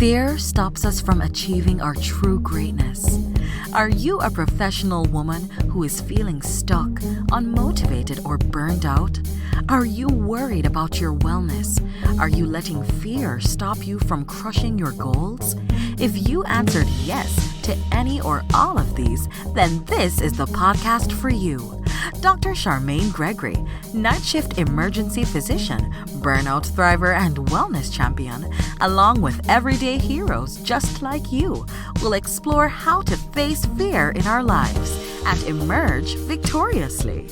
Fear stops us from achieving our true greatness. Are you a professional woman who is feeling stuck, unmotivated, or burned out? Are you worried about your wellness? Are you letting fear stop you from crushing your goals? If you answered yes to any or all of these, then this is the podcast for you. Dr. Charmaine Gregory, night shift emergency physician, burnout thriver, and wellness champion, along with everyday heroes just like you, will explore how to face fear in our lives and emerge victoriously.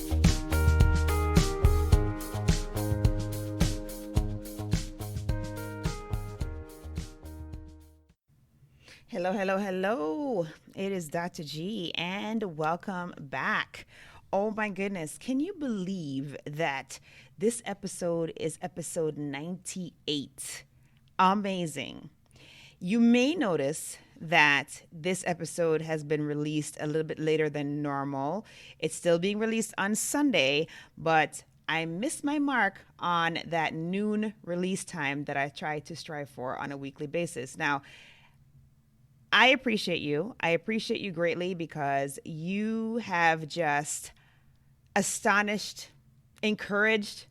Hello. It is Dr. G, and welcome back. Oh my goodness, can you believe that this episode is episode 98? Amazing. You may notice that this episode has been released a little bit later than normal. It's still being released on Sunday, but I missed my mark on that noon release time that I try to strive for on a weekly basis. Now, I appreciate you. I appreciate you greatly because you have just astonished, encouraged,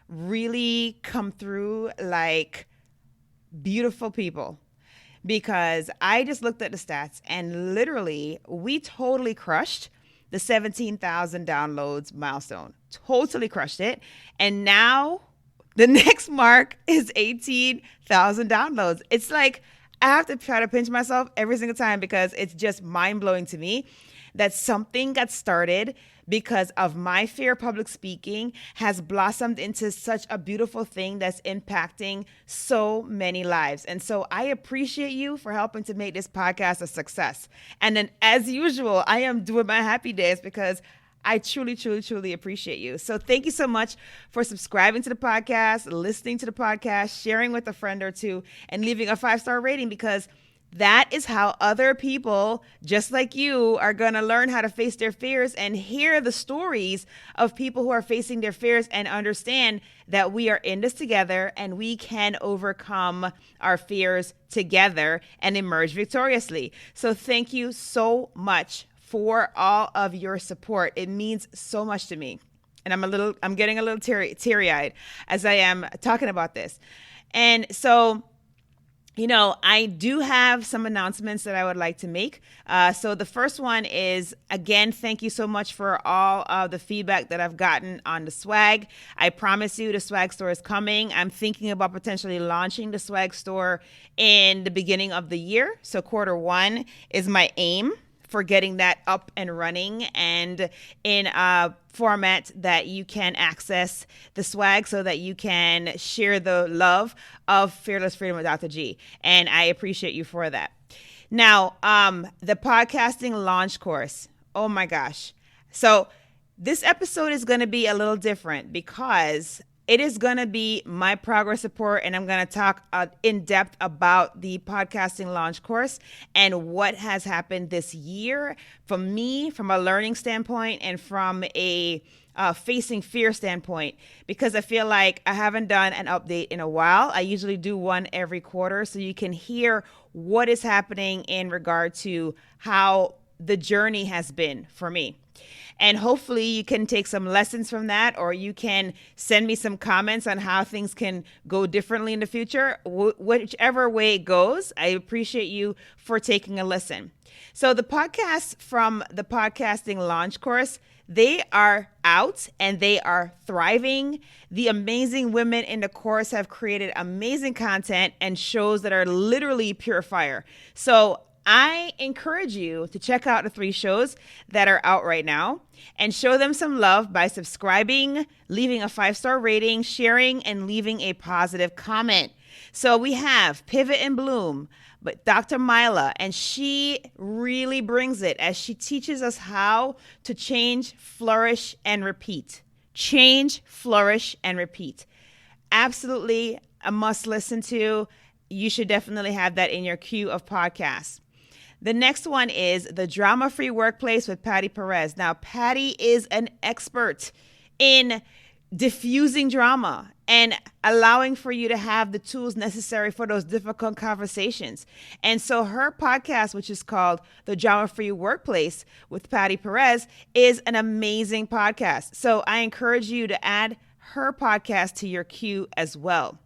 really come through like beautiful people. Because I just looked at the stats and literally we totally crushed the 17,000 downloads milestone. Totally crushed it. And now the next mark is 18,000 downloads. It's like I have to try to pinch myself every single time because it's just mind-blowing to me that something got started because of my fear of public speaking has blossomed into such a beautiful thing that's impacting so many lives. And so I appreciate you for helping to make this podcast a success. And then as usual, I am doing my happy dance because I truly appreciate you. So thank you so much for subscribing to the podcast, listening to the podcast, sharing with a friend or two, and leaving a 5-star rating because that is how other people just like you are going to learn how to face their fears and hear the stories of people who are facing their fears and understand that we are in this together and we can overcome our fears together and emerge victoriously. So thank you so much for all of your support. It means so much to me. And I'm getting a little teary-eyed as I am talking about this. And so, I do have some announcements that I would like to make. So the first one is, again, thank you so much for all of the feedback that I've gotten on the swag. I promise you the swag store is coming. I'm thinking about potentially launching the swag store in the beginning of the year. So Q1 is my aim for getting that up and running and in a format that you can access the swag so that you can share the love of Fearless Freedom with Dr. G. And I appreciate you for that. Now, the podcasting launch course. Oh my gosh. So this episode is going to be a little different because it is going to be my progress report, and I'm going to talk in depth about the podcasting launch course and what has happened this year for me from a learning standpoint and from a facing fear standpoint, because I feel like I haven't done an update in a while. I usually do one every quarter so you can hear what is happening in regard to how the journey has been for me. And hopefully you can take some lessons from that, or you can send me some comments on how things can go differently in the future. Whichever way it goes, I appreciate you for taking a listen. So the podcasts from the podcasting launch course, they are out and they are thriving. The amazing women in the course have created amazing content and shows that are literally pure fire. So I encourage you to check out the 3 shows that are out right now and show them some love by subscribing, leaving a 5-star rating, sharing, and leaving a positive comment. So we have Pivot and Bloom, but Dr. Mila, and she really brings it as she teaches us how to change, flourish, and repeat. Change, flourish, and repeat. Absolutely a must listen to. You should definitely have that in your queue of podcasts. The next one is The Drama-Free Workplace with Patti Perez. Now, Patti is an expert in diffusing drama and allowing for you to have the tools necessary for those difficult conversations. And so her podcast, which is called The Drama Free Workplace with Patti Perez, is an amazing podcast. So I encourage you to add her podcast to your queue as well.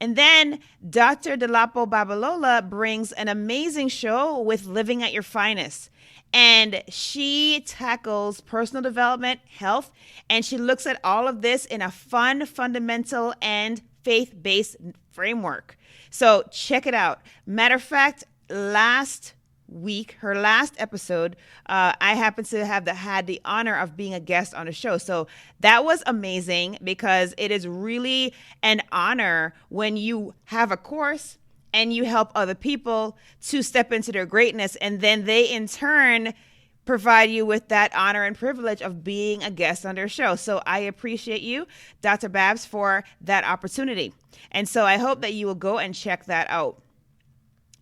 And then Dr. Delapo Babalola brings an amazing show with Living at Your Finest. And she tackles personal development, health, and she looks at all of this in a fun, fundamental, and faith-based framework. So check it out. Matter of fact, last week, her last episode, I happened to have had the honor of being a guest on the show. So that was amazing because it is really an honor when you have a course and you help other people to step into their greatness, and then they in turn provide you with that honor and privilege of being a guest on their show. So I appreciate you, Dr. Babs, for that opportunity. And so I hope that you will go and check that out.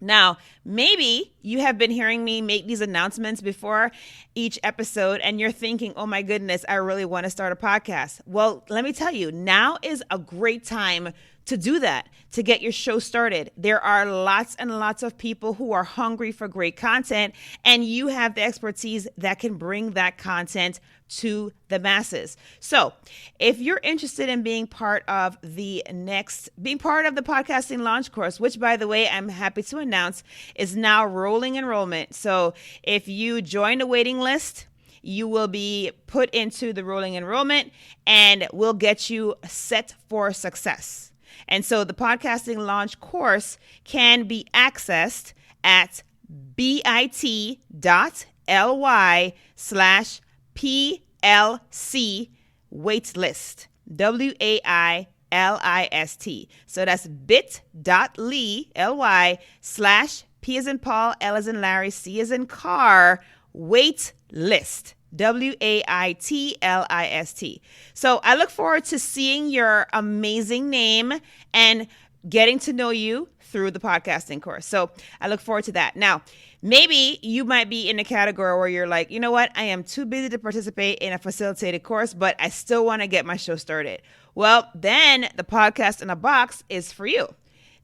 Now, maybe you have been hearing me make these announcements before each episode and you're thinking, oh my goodness, I really want to start a podcast. Well, let me tell you, now is a great time to do that, to get your show started. There are lots and lots of people who are hungry for great content, and you have the expertise that can bring that content to the masses. So if you're interested in being part of the podcasting launch course, which by the way, I'm happy to announce is now rolling enrollment. So if you join the waiting list, you will be put into the rolling enrollment and we'll get you set for success. And so the podcasting launch course can be accessed at bit.ly/PLC waitlist, WAILIST. So that's bit.ly/P as in Paul, L as in Larry, C as in car, waitlist. WAITLIST. So I look forward to seeing your amazing name and getting to know you through the podcasting course. So I look forward to that. Now, maybe you might be in a category where you're like, you know what? I am too busy to participate in a facilitated course, but I still want to get my show started. Well, then the Podcast in a Box is for you.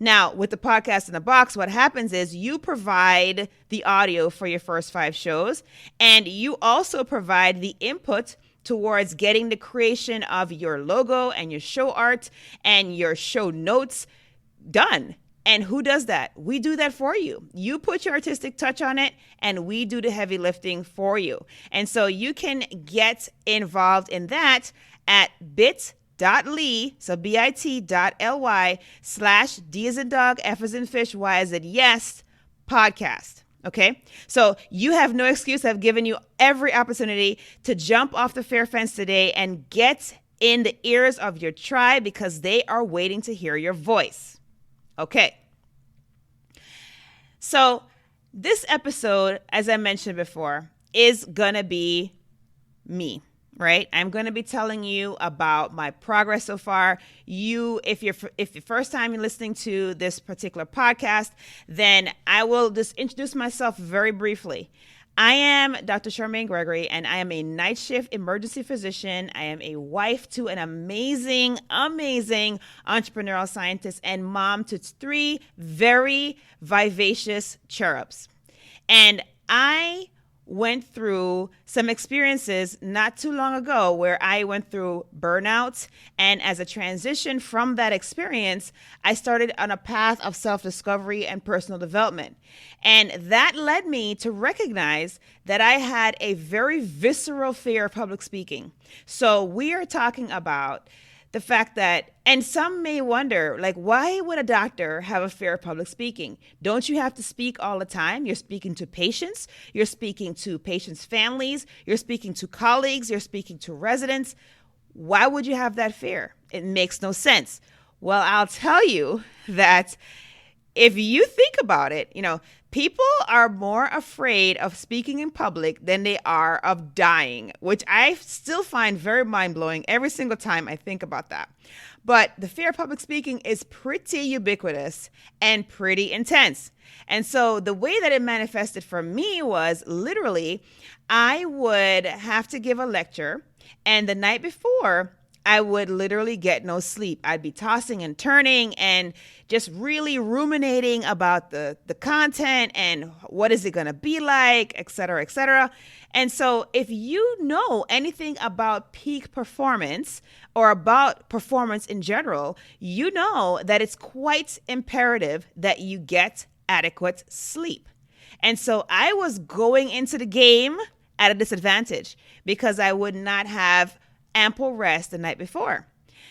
Now, with the Podcast in a Box, what happens is you provide the audio for your first 5 shows, and you also provide the input towards getting the creation of your logo and your show art and your show notes done. And who does that? We do that for you. You put your artistic touch on it, and we do the heavy lifting for you. And so you can get involved in that at bit.ly, so bit.ly/D as in dog, F as in fish, Y as in yes, podcast. Okay, so you have no excuse. I've given you every opportunity to jump off the fair fence today and get in the ears of your tribe because they are waiting to hear your voice. Okay, so this episode, as I mentioned before, is gonna be me. Right? I'm going to be telling you about my progress so far. If you're first time you're listening to this particular podcast, then I will just introduce myself very briefly. I am Dr. Charmaine Gregory, and I am a night shift emergency physician. I am a wife to an amazing, amazing entrepreneurial scientist and mom to 3 very vivacious cherubs. And I went through some experiences not too long ago where I went through burnout. And as a transition from that experience, I started on a path of self-discovery and personal development. And that led me to recognize that I had a very visceral fear of public speaking. So we are talking about the fact that, and some may wonder, like, why would a doctor have a fear of public speaking? Don't you have to speak all the time? You're speaking to patients, you're speaking to patients' families, you're speaking to colleagues, you're speaking to residents. Why would you have that fear? It makes no sense. Well, I'll tell you that if you think about it, people are more afraid of speaking in public than they are of dying, which I still find very mind-blowing every single time I think about that. But the fear of public speaking is pretty ubiquitous and pretty intense. And so the way that it manifested for me was literally I would have to give a lecture, and the night before, I would literally get no sleep. I'd be tossing and turning and just really ruminating about the content and what is it going to be like, et cetera, et cetera. And so if you know anything about peak performance or about performance in general, you know that it's quite imperative that you get adequate sleep. And so I was going into the game at a disadvantage because I would not have ample rest the night before.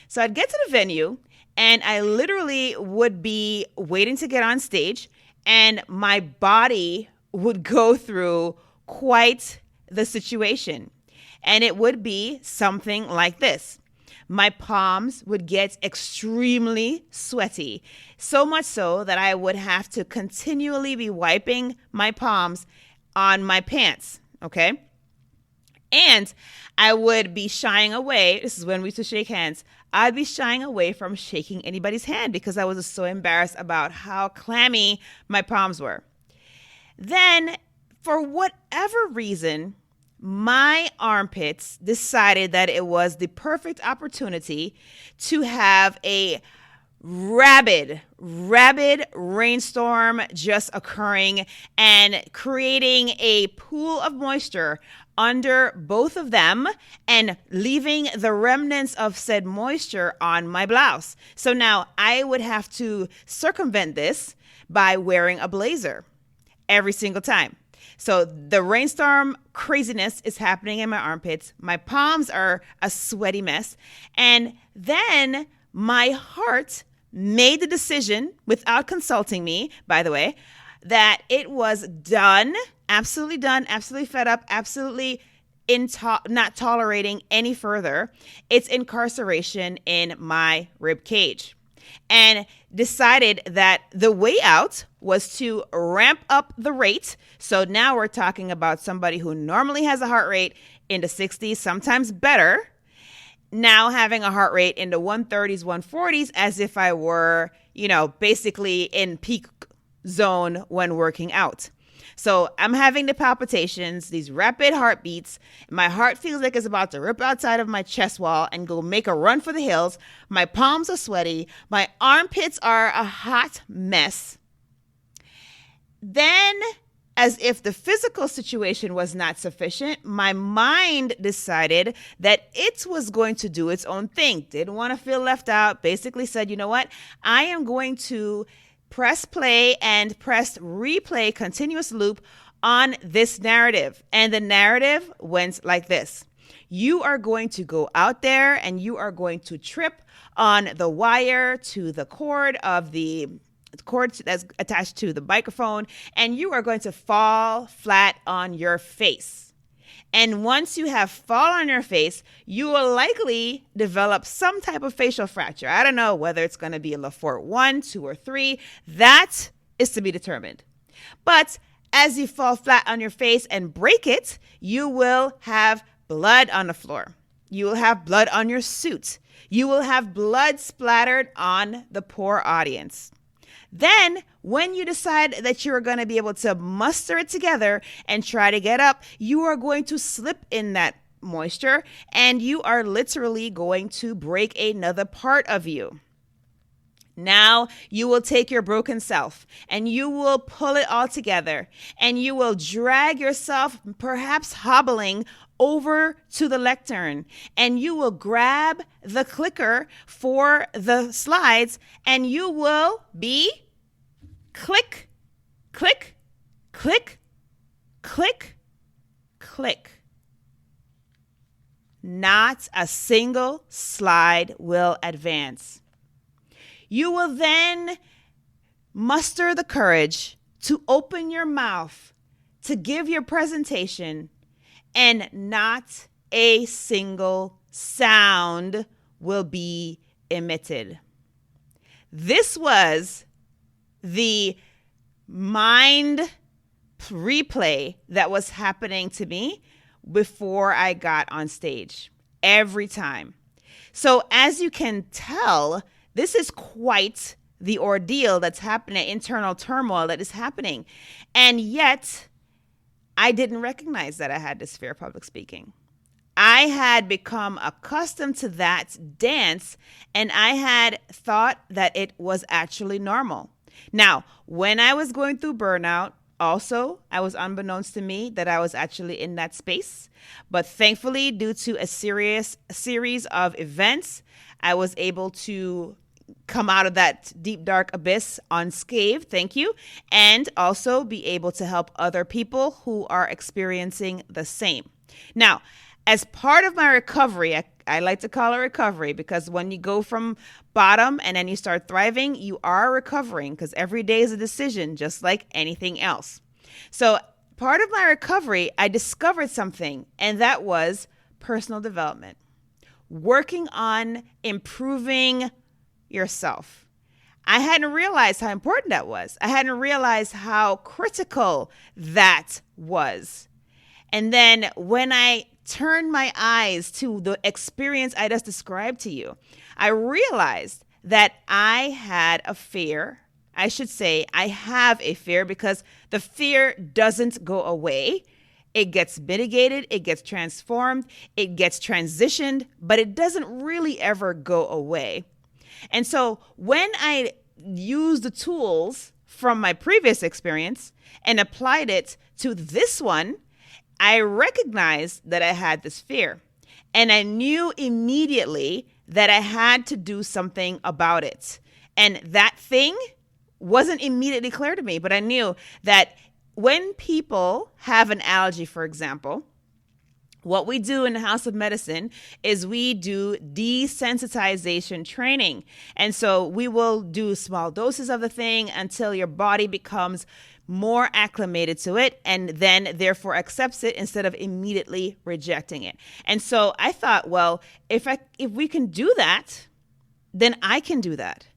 So I'd get to the venue and I literally would be waiting to get on stage, and my body would go through quite the situation. And it would be something like this. My palms would get extremely sweaty, so much so that I would have to continually be wiping my palms on my pants, okay? And I would be shying away. This is when we used to shake hands. I'd be shying away from shaking anybody's hand because I was so embarrassed about how clammy my palms were. Then, for whatever reason, my armpits decided that it was the perfect opportunity to have a rabid rainstorm just occurring and creating a pool of moisture under both of them and leaving the remnants of said moisture on my blouse. So now I would have to circumvent this by wearing a blazer every single time. So the rainstorm craziness is happening in my armpits. My palms are a sweaty mess. And then my heart made the decision, without consulting me, by the way, that it was done, absolutely fed up, absolutely not tolerating any further its incarceration in my rib cage, and decided that the way out was to ramp up the rate. So now we're talking about somebody who normally has a heart rate in the 60s, sometimes better, now having a heart rate in the 130s, 140s, as if I were, basically in peak zone when working out. So I'm having the palpitations, these rapid heartbeats. My heart feels like it's about to rip outside of my chest wall and go make a run for the hills. My palms are sweaty. My armpits are a hot mess. Then, as if the physical situation was not sufficient, my mind decided that it was going to do its own thing. Didn't want to feel left out. Basically said, you know what? I am going to press play and press replay continuous loop on this narrative. And the narrative went like this. You are going to go out there and you are going to trip on the wire to the cord that's attached to the microphone, and you are going to fall flat on your face. And once you have fall on your face, you will likely develop some type of facial fracture. I don't know whether it's going to be a Lafort 1, 2, or 3. That is to be determined. But as you fall flat on your face and break it, you will have blood on the floor. You will have blood on your suit. You will have blood splattered on the poor audience. Then, when you decide that you're going to be able to muster it together and try to get up, you are going to slip in that moisture and you are literally going to break another part of you. Now you will take your broken self and you will pull it all together and you will drag yourself, perhaps hobbling, over to the lectern, and you will grab the clicker for the slides and you will be click, click, click, click, click. Not a single slide will advance. You will then muster the courage to open your mouth to give your presentation, and not a single sound will be emitted. This was the mind replay that was happening to me before I got on stage every time. So as you can tell, this is quite the ordeal that's happening, internal turmoil that is happening. And yet, I didn't recognize that I had this fear of public speaking. I had become accustomed to that dance, and I had thought that it was actually normal. Now, when I was going through burnout, also, I was unbeknownst to me that I was actually in that space. But thankfully, due to a series of events, I was able to come out of that deep, dark abyss unscathed, thank you, and also be able to help other people who are experiencing the same. Now, as part of my recovery, I like to call it recovery because when you go from bottom and then you start thriving, you are recovering because every day is a decision, just like anything else. So part of my recovery, I discovered something, and that was personal development, working on improving yourself. I hadn't realized how important that was. I hadn't realized how critical that was. And then when I turned my eyes to the experience I just described to you, I realized that I had a fear. I should say I have a fear because the fear doesn't go away. It gets mitigated, it gets transformed, it gets transitioned, but it doesn't really ever go away. And so when I used the tools from my previous experience and applied it to this one, I recognized that I had this fear, and I knew immediately that I had to do something about it. And that thing wasn't immediately clear to me, but I knew that when people have an allergy, for example, what we do in the House of Medicine is we do desensitization training. And so we will do small doses of the thing until your body becomes more acclimated to it and then therefore accepts it instead of immediately rejecting it. And so I thought, well, if we can do that, then I can do that.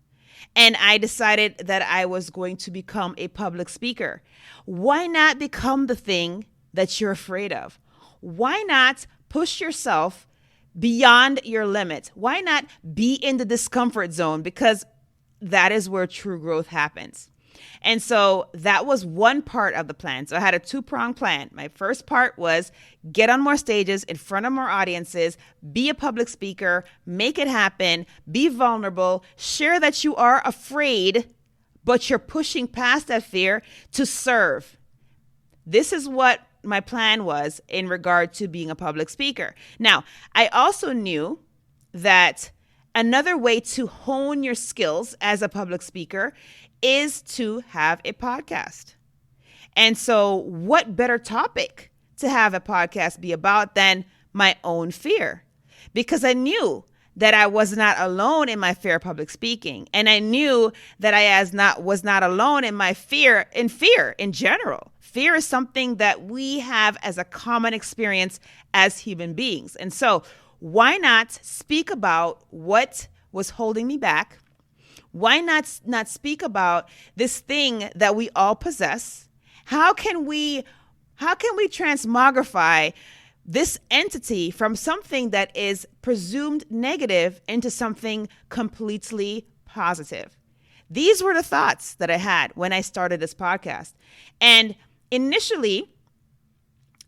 And I decided that I was going to become a public speaker. Why not become the thing that you're afraid of? Why not push yourself beyond your limit? Why not be in the discomfort zone? Because that is where true growth happens. And so that was one part of the plan. So I had a two-pronged plan. My first part was get on more stages in front of more audiences, be a public speaker, make it happen, be vulnerable, share that you are afraid, but you're pushing past that fear to serve. This is what my plan was in regard to being a public speaker. Now, I also knew that another way to hone your skills as a public speaker is to have a podcast. And so what better topic to have a podcast be about than my own fear? Because I knew that I was not alone in my fear of public speaking. And I knew that I was not alone in my fear in general. Fear is something that we have as a common experience as human beings. And so why not speak about what was holding me back? Why not speak about this thing that we all possess? How can we transmogrify this entity from something that is presumed negative into something completely positive? These were the thoughts that I had when I started this podcast. And initially,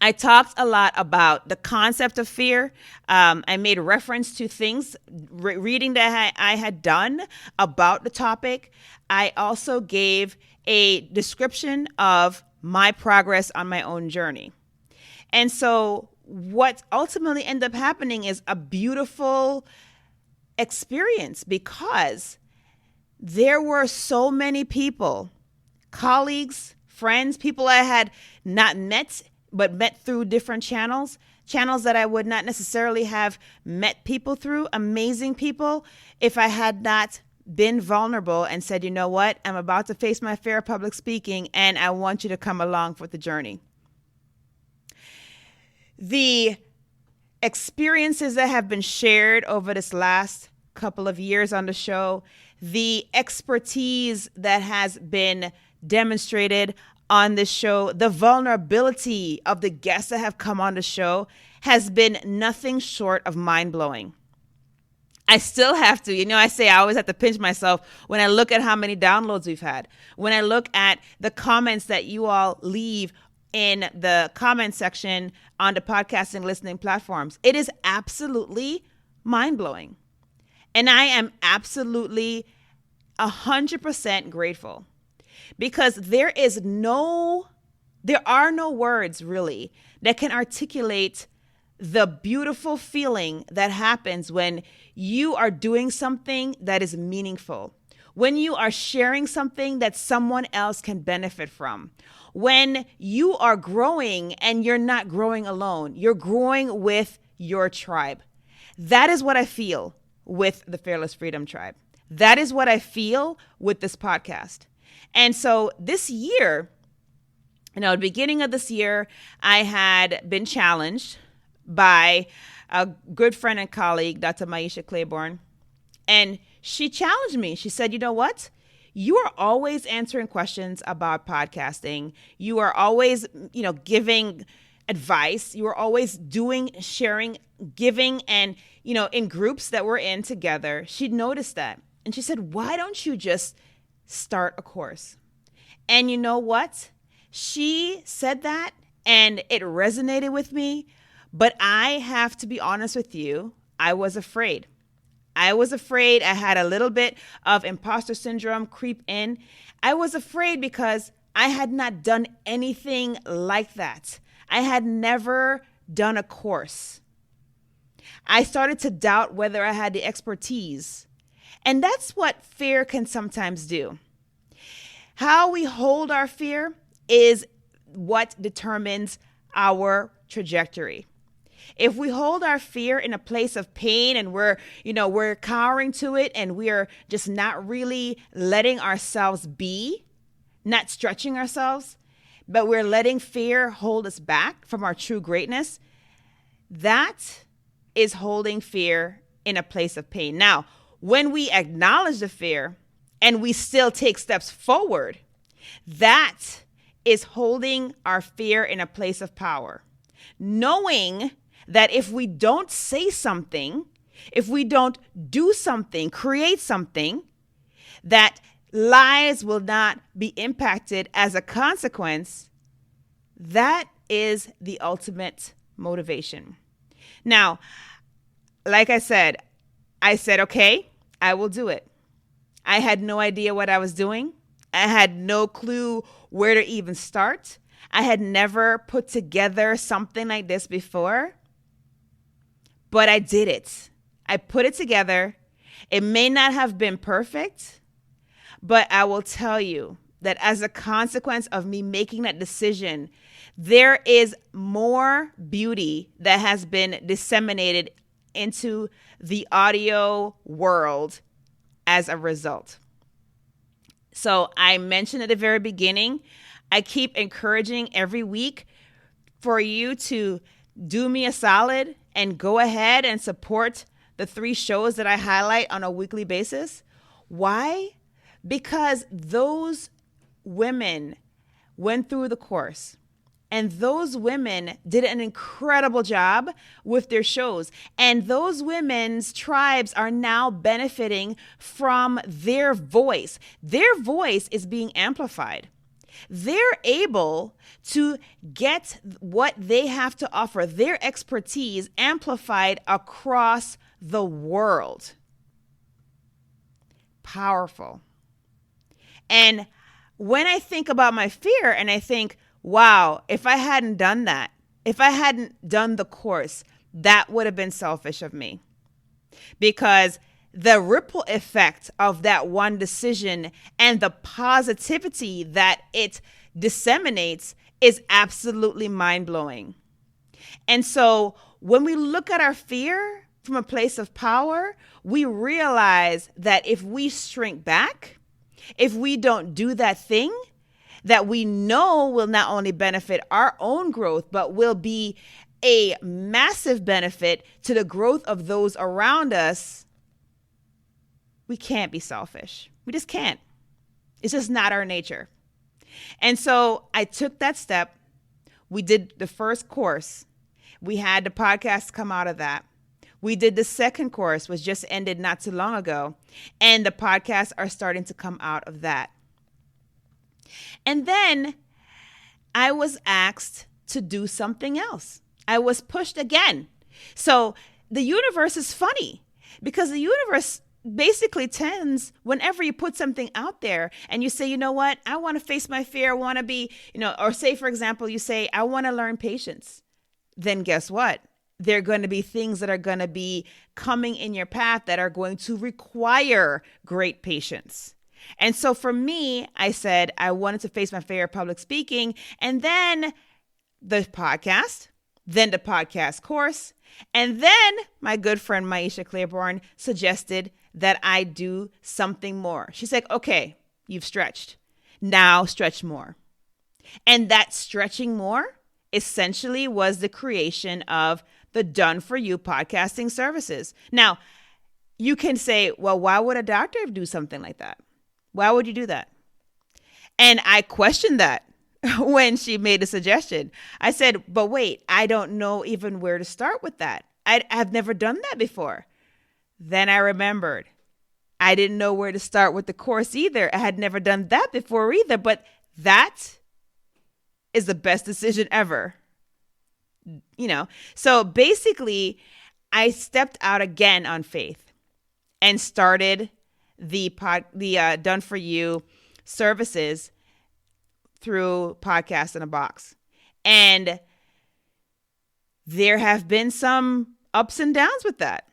I talked a lot about the concept of fear. I made reference to things, reading that I had done about the topic. I also gave a description of my progress on my own journey. And so what ultimately ended up happening is a beautiful experience because there were so many people, colleagues, friends, people I had not met but met through different channels that I would not necessarily have met people through, amazing people, if I had not been vulnerable and said, you know what, I'm about to face my fear of public speaking and I want you to come along for the journey. The experiences that have been shared over this last couple of years on the show, the expertise that has been demonstrated on this show, the vulnerability of the guests that have come on the show has been nothing short of mind-blowing. I still have to, I always have to pinch myself when I look at how many downloads we've had, when I look at the comments that you all leave in the comment section on the podcasting listening platforms. It is absolutely mind-blowing. And I am absolutely 100% grateful, because there are no words really that can articulate the beautiful feeling that happens when you are doing something that is meaningful, when you are sharing something that someone else can benefit from, when you are growing and you're not growing alone, you're growing with your tribe. That is what I feel with the Fearless Freedom Tribe. That is what I feel with this podcast. And so this year, at the beginning of this year, I had been challenged by a good friend and colleague, Dr. Maisha Claiborne. And she challenged me. She said, you know what? You are always answering questions about podcasting. You are always, giving advice. You are always sharing, giving, and, in groups that we're in together. She noticed that. And she said, why don't you just start a course? And you know what? She said that and it resonated with me. But I have to be honest with you, I was afraid. I had a little bit of imposter syndrome creep in. I was afraid because I had not done anything like that. I had never done a course. I started to doubt whether I had the expertise. And that's what fear can sometimes do. How we hold our fear is what determines our trajectory. If we hold our fear in a place of pain and we're cowering to it and we're just not really letting ourselves be, not stretching ourselves, but we're letting fear hold us back from our true greatness, that is holding fear in a place of pain. Now, when we acknowledge the fear and we still take steps forward, that is holding our fear in a place of power. Knowing that if we don't say something, if we don't do something, create something, that lives will not be impacted as a consequence, that is the ultimate motivation. Now, like I said, okay, I will do it. I had no idea what I was doing. I had no clue where to even start. I had never put together something like this before, but I did it. I put it together. It may not have been perfect, but I will tell you that as a consequence of me making that decision, there is more beauty that has been disseminated into the audio world as a result. So I mentioned at the very beginning, I keep encouraging every week for you to do me a solid and go ahead and support the 3 shows that I highlight on a weekly basis. Why? Because those women went through the course. And those women did an incredible job with their shows. And those women's tribes are now benefiting from their voice. Their voice is being amplified. They're able to get what they have to offer, their expertise amplified across the world. Powerful. And when I think about my fear and I think, wow, if I hadn't done that, if I hadn't done the course, that would have been selfish of me. Because the ripple effect of that one decision and the positivity that it disseminates is absolutely mind-blowing. And so when we look at our fear from a place of power, we realize that if we shrink back, if we don't do that thing that we know will not only benefit our own growth, but will be a massive benefit to the growth of those around us, we can't be selfish. We just can't. It's just not our nature. And so I took that step. We did the first course. We had the podcast come out of that. We did the second course, which just ended not too long ago. And the podcasts are starting to come out of that. And then I was asked to do something else. I was pushed again. So the universe is funny because the universe basically tends, whenever you put something out there and you say, you know what, I want to face my fear, I want to be, or say, for example, you say, I want to learn patience. Then guess what? There are going to be things that are going to be coming in your path that are going to require great patience. And so for me, I said I wanted to face my fear of public speaking, and then the podcast, then the podcast course, and then my good friend Maisha Claiborne suggested that I do something more. She's like, okay, you've stretched. Now stretch more. And that stretching more essentially was the creation of the Done For You podcasting services. Now, you can say, well, why would a doctor do something like that? Why would you do that? And I questioned that when she made the suggestion. I said, but wait, I don't know even where to start with that. I've never done that before. Then I remembered. I didn't know where to start with the course either. I had never done that before either, but that is the best decision ever. So basically, I stepped out again on faith and started the Done For You services through Podcast in a Box. And there have been some ups and downs with that.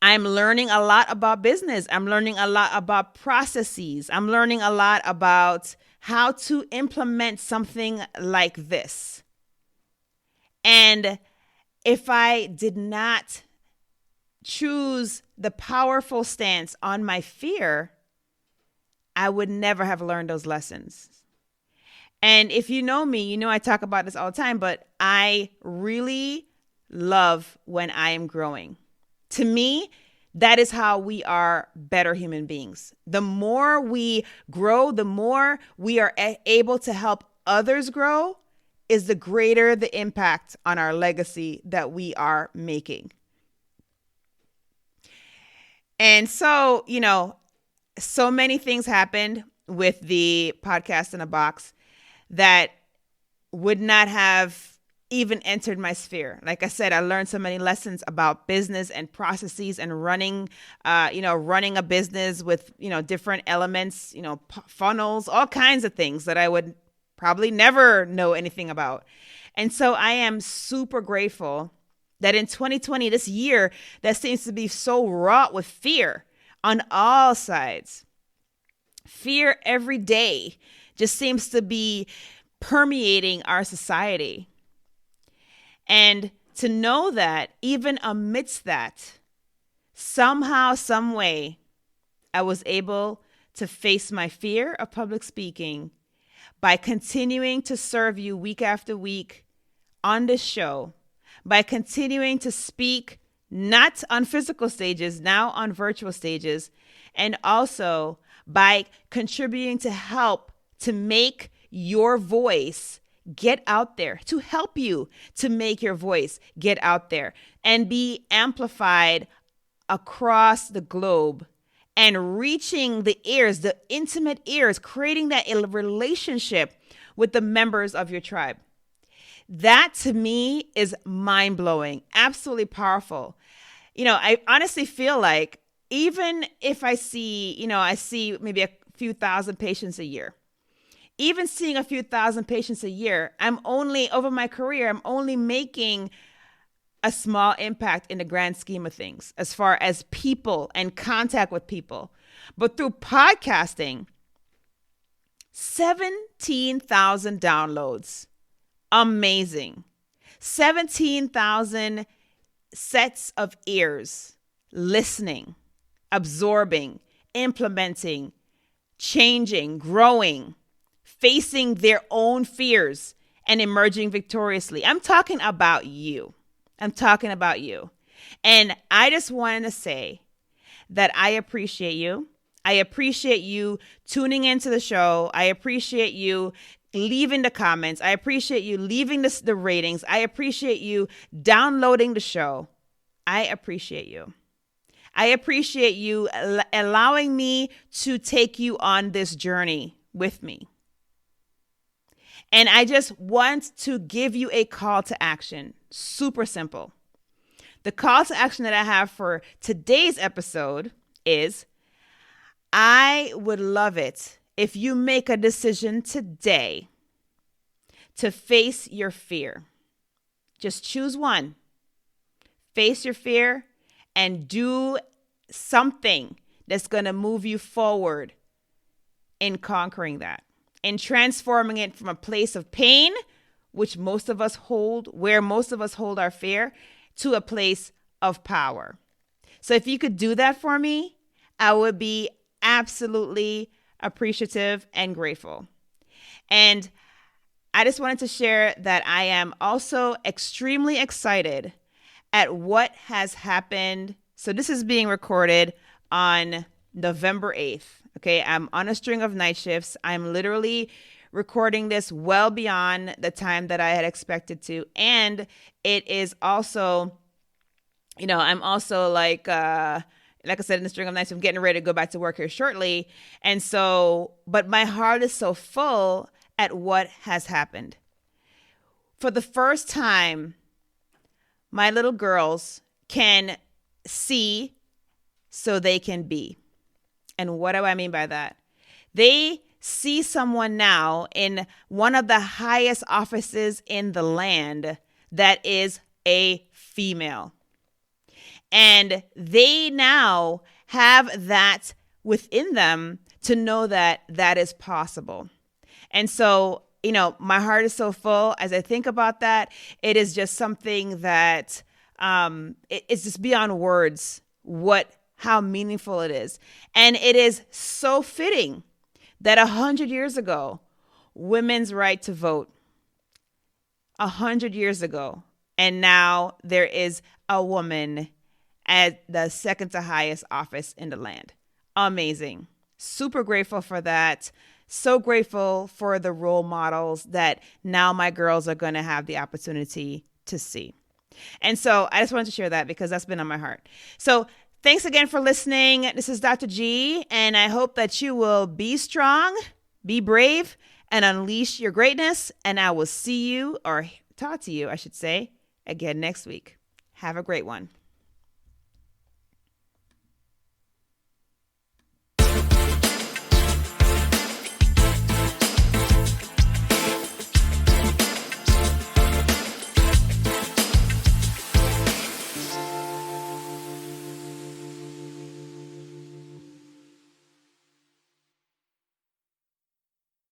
I'm learning a lot about business. I'm learning a lot about processes. I'm learning a lot about how to implement something like this. And if I did not choose the powerful stance on my fear, I would never have learned those lessons. And if you know me, you know I talk about this all the time, but I really love when I am growing. To me, that is how we are better human beings. The more we grow, the more we are able to help others grow, is the greater the impact on our legacy that we are making. And so, so many things happened with the Podcast in a Box that would not have even entered my sphere. Like I said, I learned so many lessons about business and processes and running a business with, different elements, funnels, all kinds of things that I would probably never know anything about. And so I am super grateful that in 2020, this year that seems to be so wrought with fear on all sides, fear every day just seems to be permeating our society. And to know that even amidst that, somehow, some way, I was able to face my fear of public speaking by continuing to serve you week after week on this show, by continuing to speak not on physical stages, now on virtual stages, and also by contributing to help to make your voice get out there, to help you to make your voice get out there and be amplified across the globe and reaching the ears, the intimate ears, creating that relationship with the members of your tribe. That to me is mind-blowing, absolutely powerful. I honestly feel like even if I see maybe a few thousand patients a year, even seeing a few thousand patients a year, over my career, I'm only making a small impact in the grand scheme of things as far as people and contact with people. But through podcasting, 17,000 downloads. Amazing. 17,000 sets of ears listening, absorbing, implementing, changing, growing, facing their own fears and emerging victoriously. I'm talking about you. And I just wanted to say that I appreciate you. I appreciate you tuning into the show. I appreciate you leaving the comments. I appreciate you leaving the ratings. I appreciate you downloading the show. I appreciate you. I appreciate you allowing me to take you on this journey with me. And I just want to give you a call to action. Super simple. The call to action that I have for today's episode is I would love it if you make a decision today to face your fear. Just choose one. Face your fear and do something that's going to move you forward in conquering that, in transforming it from a place of pain, which most of us hold, where most of us hold our fear, to a place of power. So if you could do that for me, I would be absolutely appreciative and grateful. And I just wanted to share that I am also extremely excited at what has happened. So this is being recorded on November 8th. Okay, I'm on a string of night shifts. I'm literally recording this well beyond the time that I had expected to. And it is also, I'm also like I said, in the string of nights, I'm getting ready to go back to work here shortly. And so, but my heart is so full at what has happened. For the first time, my little girls can see so they can be. And what do I mean by that? They see someone now in one of the highest offices in the land that is a female. And they now have that within them to know that that is possible. And so, my heart is so full as I think about that. It is just something that it's just beyond words how meaningful it is. And it is so fitting that 100 years ago, women's right to vote, 100 years ago, and now there is a woman at the second to highest office in the land. Amazing. Super grateful for that. So grateful for the role models that now my girls are going to have the opportunity to see. And so I just wanted to share that because that's been on my heart. So thanks again for listening. This is Dr. G, and I hope that you will be strong, be brave, and unleash your greatness. And I will see you, or talk to you, I should say, again next week. Have a great one.